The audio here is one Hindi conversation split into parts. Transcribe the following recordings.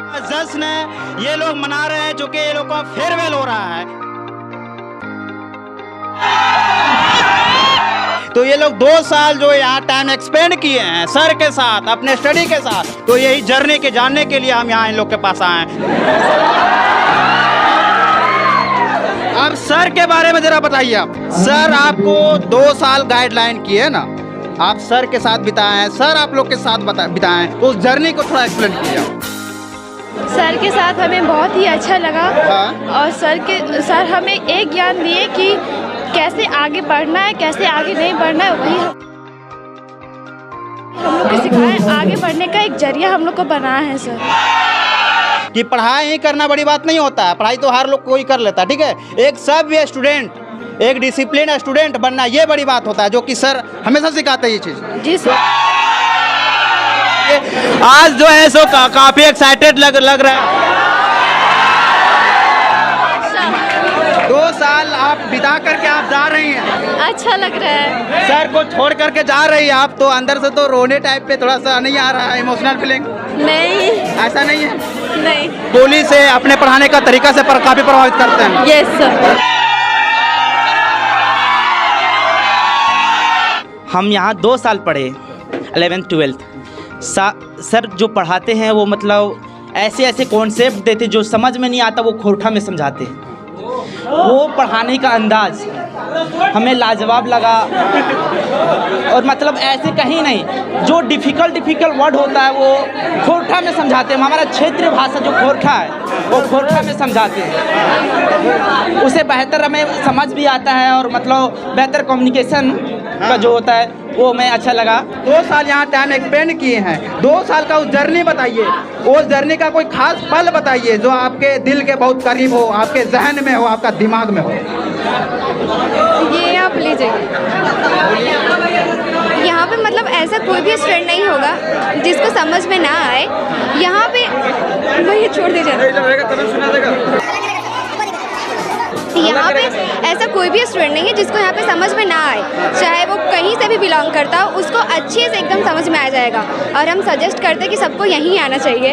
जश्न ये लोग मना रहे हैं, जो कि ये लोग का फेयरवेल हो रहा है। तो ये लोग 2 साल जो यहाँ टाइम एक्सपेंड किए हैं सर के साथ, अपने स्टडी के साथ, तो यही जर्नी के जानने के लिए हम यहाँ इन लोग के पास आए हैं। अब सर के बारे में जरा बताइए आप। सर आपको 2 साल गाइडलाइन किए ना, आप सर के साथ बिताए हैं, सर आप लोग के साथ बिताए हैं, तो उस जर्नी को थोड़ा एक्सप्लेन कीजिए। सर के साथ हमें बहुत ही अच्छा लगा। हाँ। और सर हमें एक ज्ञान दिए कि कैसे आगे बढ़ना है, कैसे आगे नहीं बढ़ना है, वही हम लोग को सिखाए। आगे बढ़ने का एक जरिया हम लोग को बनाया है सर। कि पढ़ाई ही करना बड़ी बात नहीं होता है, पढ़ाई तो हर लोग कोई कर लेता है, ठीक है। एक सभ्य स्टूडेंट, एक डिसिप्लिन स्टूडेंट बनना ये बड़ी बात होता है, जो कि सर हमेशा सिखाते हैं ये चीज़। जी सर। आज जो है सो काफी एक्साइटेड लग रहा है। 2 साल आप बिता करके आप जा रही हैं, अच्छा लग रहा है। सर को छोड़ करके जा रही है आप, तो अंदर से तो रोने टाइप पे थोड़ा सा नहीं आ रहा है, इमोशनल फीलिंग? नहीं, ऐसा नहीं है। नहीं। गोली से अपने पढ़ाने का तरीका से काफी प्रभावित करते हैं। Yes sir. हम यहाँ 2 साल पढ़े, 11th 12th। सर जो पढ़ाते हैं वो मतलब ऐसे ऐसे कॉन्सेप्ट देते जो समझ में नहीं आता, वो खोरठा में समझाते। वो पढ़ाने का अंदाज हमें लाजवाब लगा। और मतलब ऐसे कहीं नहीं, जो डिफ़िकल्ट वर्ड होता है वो खोरठा में समझाते हैं। हमारा क्षेत्रीय भाषा जो खोरठा है वो खोरठा में समझाते हैं, उसे बेहतर हमें समझ भी आता है। और मतलब बेहतर कम्युनिकेशन का जो होता है वो हमें अच्छा लगा। 2 साल यहाँ टाइम एक्सपेंड किए हैं, 2 साल का उस जर्नी बताइए, उस जर्नी का कोई खास पल बताइए जो आपके दिल के बहुत करीब हो, आपके जहन में हो, आपका दिमाग में हो। ये आप ले जाइए। यहाँ पे मतलब ऐसा कोई भी स्टूडेंट नहीं होगा जिसको समझ में ना आए। यहाँ पे वही छोड़ दीजिए। यहाँ पे ऐसा कोई भी स्टूडेंट नहीं है जिसको यहाँ पे समझ में ना आए, चाहे वो कहीं से भी बिलोंग करता हो, उसको अच्छे से एकदम समझ में आ जाएगा। और हम सजेस्ट करते हैं कि सबको यहीं आना चाहिए।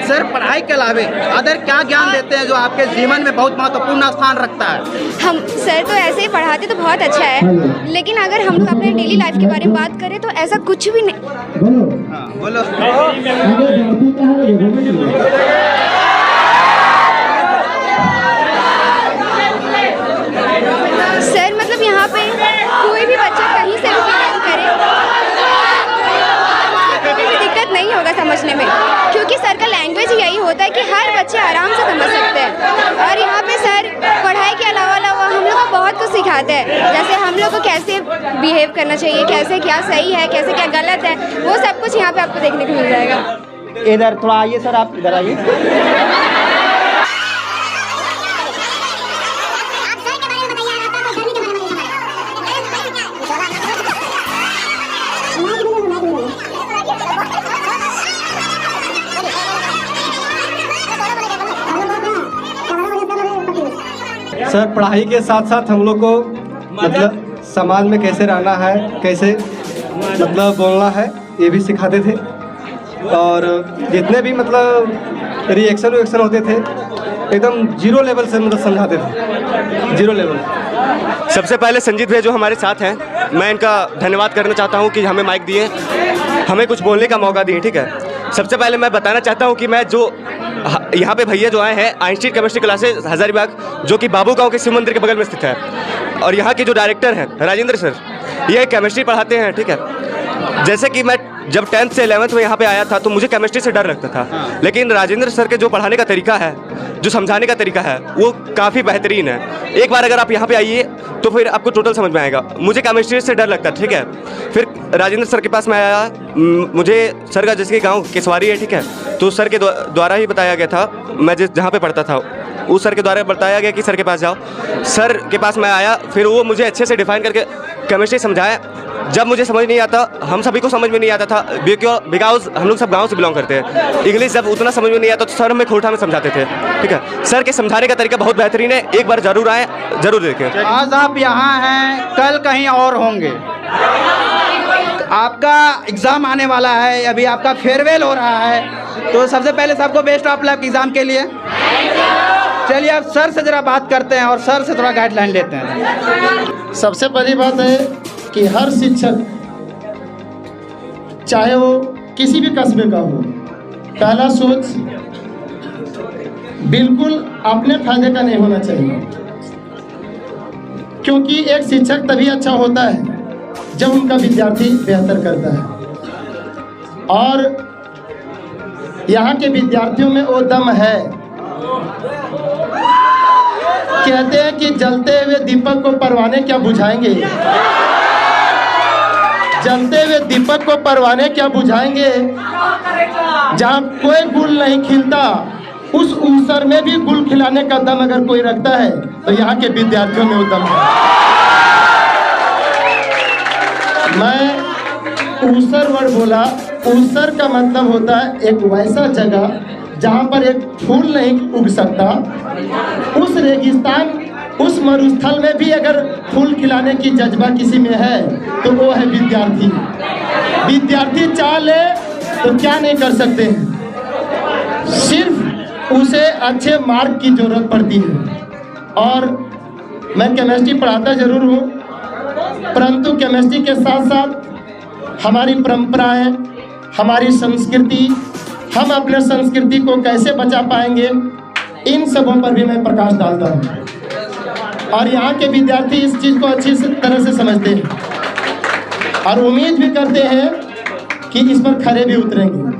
सर पढ़ाई के अलावे अदर क्या ज्ञान देते हैं जो आपके जीवन में बहुत महत्वपूर्ण स्थान रखता है? हम सर तो ऐसे ही पढ़ाते तो बहुत अच्छा है, लेकिन अगर हम लोग अपने डेली लाइफ के बारे में बात करें तो ऐसा कुछ भी नहीं। बोलो। सर मतलब यहाँ पे कोई भी बच्चा कहीं से भी बिलोंग करे, कोई भी दिक्कत नहीं होगा समझने में, क्योंकि सर का लैंग्वेज यही होता है कि हर बच्चे आराम से समझ सकते हैं। और यहाँ पे सर पढ़ाई के अलावा हम लोग को बहुत कुछ सिखाते हैं, जैसे हम लोग को कैसे बिहेव करना चाहिए, कैसे क्या सही है, कैसे क्या गलत है, वो सब कुछ यहाँ पे आपको देखने को मिल जाएगा। इधर थोड़ा आइए सर, आप इधर आइए। सर पढ़ाई के साथ साथ हम लोग को मतलब समाज में कैसे रहना है, कैसे मतलब बोलना है, ये भी सिखाते थे। और जितने भी मतलब रिएक्शन होते थे एकदम 0 लेवल से मतलब समझाते थे, 0 लेवल। सबसे पहले संजीत भैया जो हमारे साथ हैं, मैं इनका धन्यवाद करना चाहता हूं कि हमें माइक दिए, हमें कुछ बोलने का मौका दिए, ठीक है। सबसे पहले मैं बताना चाहता हूं कि मैं जो यहाँ पे भैया जो आए हैं आइंस्टीन केमिस्ट्री क्लासेस हजारीबाग, जो कि बाबू गांव के शिव मंदिर के बगल में स्थित है। और यहाँ के जो डायरेक्टर हैं राजेंद्र सर, ये केमिस्ट्री पढ़ाते हैं, ठीक है। जैसे कि मैं जब 10th से 11th में यहाँ पे आया था तो मुझे केमिस्ट्री से डर लगता था, लेकिन राजेंद्र सर के जो पढ़ाने का तरीका है, जो समझाने का तरीका है, वो काफ़ी बेहतरीन है। एक बार अगर आप यहाँ पे आइए तो फिर आपको टोटल समझ में आएगा। मुझे केमिस्ट्री से डर लगता, ठीक है। फिर राजेंद्र सर के पास मैं आया, मुझे सर का जैसे गाँव केसवारी है, ठीक है, तो सर के द्वारा ही बताया गया था, मैं जहाँ पे पढ़ता था उस सर के द्वारा बताया गया कि सर के पास जाओ। सर के पास मैं आया, फिर वो मुझे अच्छे से डिफाइन करके केमिस्ट्री समझाया। जब मुझे समझ नहीं आता, हम सभी को समझ में नहीं आता था, बिकॉज हम लोग सब गांव से बिलोंग करते हैं। इंग्लिश जब उतना समझ में नहीं आता तो सर हमें खोरठा में समझाते थे, ठीक है। सर के समझाने का तरीका बहुत बेहतरीन है, एक बार जरूर आए, जरूर देखें। आज आप यहाँ हैं, कल कहीं और होंगे। आपका एग्ज़ाम आने वाला है, अभी आपका फेयरवेल हो रहा है, तो सबसे पहले सबको बेस्ट ऑफ लक एग्ज़ाम के लिए। चलिए अब सर से ज़रा बात करते हैं और सर से थोड़ा गाइडलाइन लेते हैं। सबसे पहली बात है कि हर शिक्षक, चाहे वो किसी भी कस्बे का हो, पहला सोच बिल्कुल अपने फायदे का नहीं होना चाहिए, क्योंकि एक शिक्षक तभी अच्छा होता है जब उनका विद्यार्थी बेहतर करता है। और यहाँ के विद्यार्थियों में वो दम है। कहते हैं कि जलते हुए दीपक को परवाने क्या बुझाएंगे, जलते हुए दीपक को परवाने क्या बुझाएंगे। जहाँ कोई गुल नहीं खिलता, उस ऊसर में भी गुल खिलाने का दम अगर कोई रखता है तो यहाँ के विद्यार्थियों में वो दम है। मैं ऊसर वर्ड बोला, ऊसर का मतलब होता है एक वैसा जगह जहाँ पर एक फूल नहीं उग सकता। उस रेगिस्तान, उस मरुस्थल में भी अगर फूल खिलाने की जज्बा किसी में है तो वो है विद्यार्थी। विद्यार्थी चाह ले तो क्या नहीं कर सकते हैं, सिर्फ उसे अच्छे मार्क की जरूरत पड़ती है। और मैं केमिस्ट्री पढ़ाता जरूर हूँ, परंतु केमिस्ट्री के साथ साथ हमारी परंपराएं, हमारी संस्कृति, हम अपने संस्कृति को कैसे बचा पाएंगे, इन सबों पर भी मैं प्रकाश डालता हूँ। और यहाँ के विद्यार्थी इस चीज़ को अच्छी तरह से समझते हैं और उम्मीद भी करते हैं कि इस पर खरे भी उतरेंगे,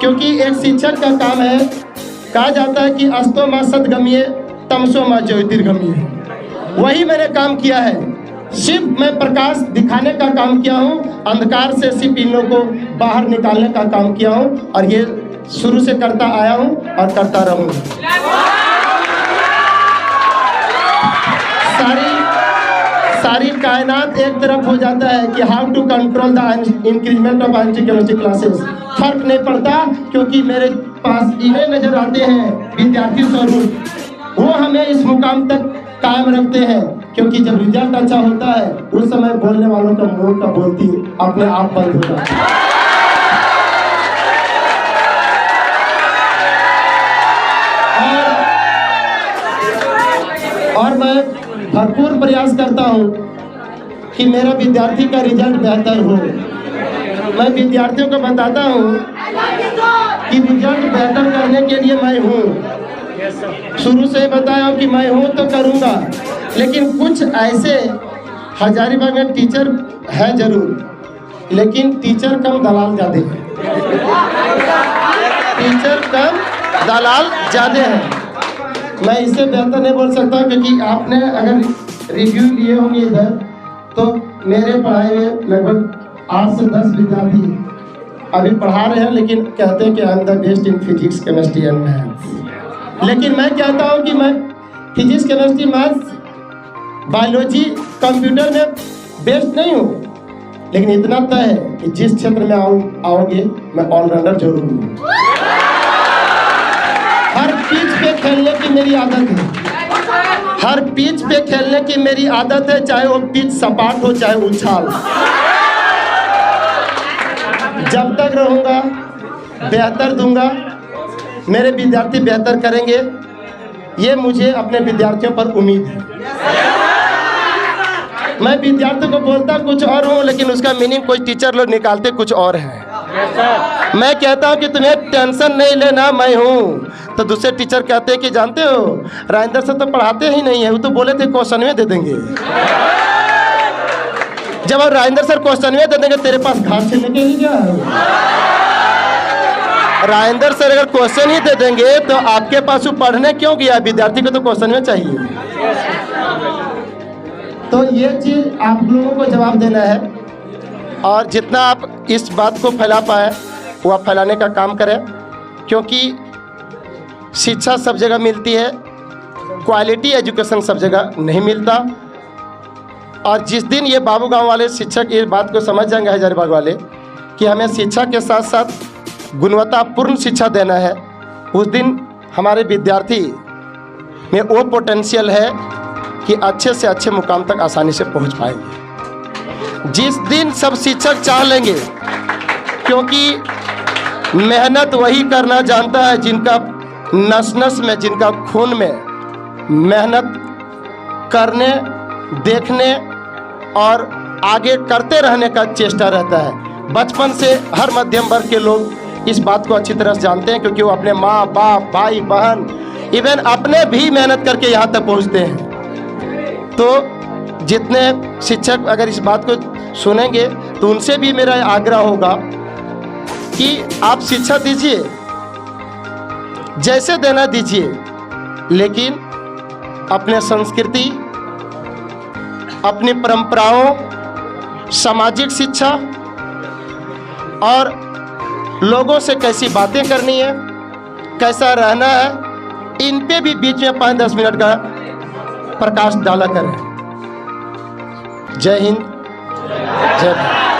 क्योंकि एक शिक्षक का काम है। कहा जाता है कि अस्तो मा सद्गम्ये तमसो मा ज्योतिर्गम्ये। वही मैंने काम किया है, सिर्फ मैं प्रकाश दिखाने का काम किया हूँ, अंधकार से सिर्फ इन लोगों को बाहर निकालने का काम किया हूँ। और ये शुरू से करता आया हूँ और करता रहूँगा। सारी कायनात एक तरफ हो जाता है कि how to control the increasement of chemistry classes. फर्क नहीं पड़ता, क्योंकि मेरे पास इन्हें नजर आते हैं विद्यार्थी स्वरूप, वो हमें इस मुकाम तक कायम रखते हैं। क्योंकक्योंकि जब रिजल्ट अच्छा होता है उस समय बोलने वालों का मुंह का बोलती अपने आप बंद हो जाता है। और मैं भरपूर प्रयास करता हूँ कि मेरा विद्यार्थी का रिजल्ट बेहतर हो। मैं विद्यार्थियों को बताता हूँ कि रिजल्ट बेहतर करने के लिए मैं हूँ। शुरू से बताया कि मैं हूँ तो करूँगा, लेकिन कुछ ऐसे हजारीबाग में टीचर है जरूर, लेकिन टीचर कम दलाल ज़्यादा है। टीचर कम दलाल ज़्यादा है। मैं इससे बेहतर नहीं बोल सकता, क्योंकि आपने अगर रिव्यू लिए होंगे इधर तो मेरे पढ़ाई में लगभग 8 से 10 विद्यार्थी अभी पढ़ा रहे हैं, लेकिन कहते हैं कि I am the best in physics chemistry and maths. लेकिन मैं कहता हूँ कि मैं physics chemistry maths biology computer में बेस्ट नहीं हूँ, लेकिन इतना तय है कि जिस क्षेत्र में आओगे मैं ऑलराउंडर जरूर हूँ। हर पिच पे खेलने की मेरी आदत है, हर पिच पे खेलने की मेरी आदत है, चाहे वो पिच सपाट हो चाहे उछाल। जब तक रहूँगा बेहतर दूंगा, मेरे विद्यार्थी बेहतर करेंगे, ये मुझे अपने विद्यार्थियों पर उम्मीद है। मैं विद्यार्थियों को बोलता कुछ और हूँ, लेकिन उसका मीनिंग कोई टीचर लोग निकालते कुछ और है। मैं कहता हूँ कि तुम्हें टेंशन नहीं लेना, मैं हूँ। तो दूसरे टीचर कहते हैं कि जानते हो राजेंद्र सर तो पढ़ाते ही नहीं है, वो तो बोले थे क्वेश्चन में दे देंगे। जब अब राजेंद्र सर क्वेश्चन में दे देंगे, तेरे पास घास छीलने के लिए क्या है? राजेंद्र सर अगर क्वेश्चन ही दे देंगे तो आपके पास वो पढ़ने क्यों गया? विद्यार्थी को तो क्वेश्चन में चाहिए। तो ये चीज आप लोगों को जवाब देना है, और जितना आप इस बात को फैला पाए वो आप फैलाने का काम करें, क्योंकि शिक्षा सब जगह मिलती है, क्वालिटी एजुकेशन सब जगह नहीं मिलता। और जिस दिन ये बाबू गांव वाले शिक्षक ये बात को समझ जाएंगे, हजारीबाग वाले, कि हमें शिक्षा के साथ साथ गुणवत्तापूर्ण शिक्षा देना है, उस दिन हमारे विद्यार्थी में वो पोटेंशियल है कि अच्छे से अच्छे मुकाम तक आसानी से पहुंच पाएंगे। जिस दिन सब शिक्षक चाह लेंगे, क्योंकि मेहनत वही करना जानता है जिनका नस नस में, जिनका खून में मेहनत करने, देखने और आगे करते रहने का चेष्टा रहता है। बचपन से हर मध्यम वर्ग के लोग इस बात को अच्छी तरह से जानते हैं, क्योंकि वो अपने माँ बाप, भाई बहन, इवन अपने भी मेहनत करके यहाँ तक पहुँचते हैं। तो जितने शिक्षक अगर इस बात को सुनेंगे तो उनसे भी मेरा आग्रह होगा कि आप शिक्षा दीजिए, जैसे देना दीजिए, लेकिन अपने संस्कृति, अपनी परंपराओं, सामाजिक शिक्षा और लोगों से कैसी बातें करनी है, कैसा रहना है, इन पे भी बीच में 5-10 मिनट का प्रकाश डाला करें। जय हिंद, जय भारत।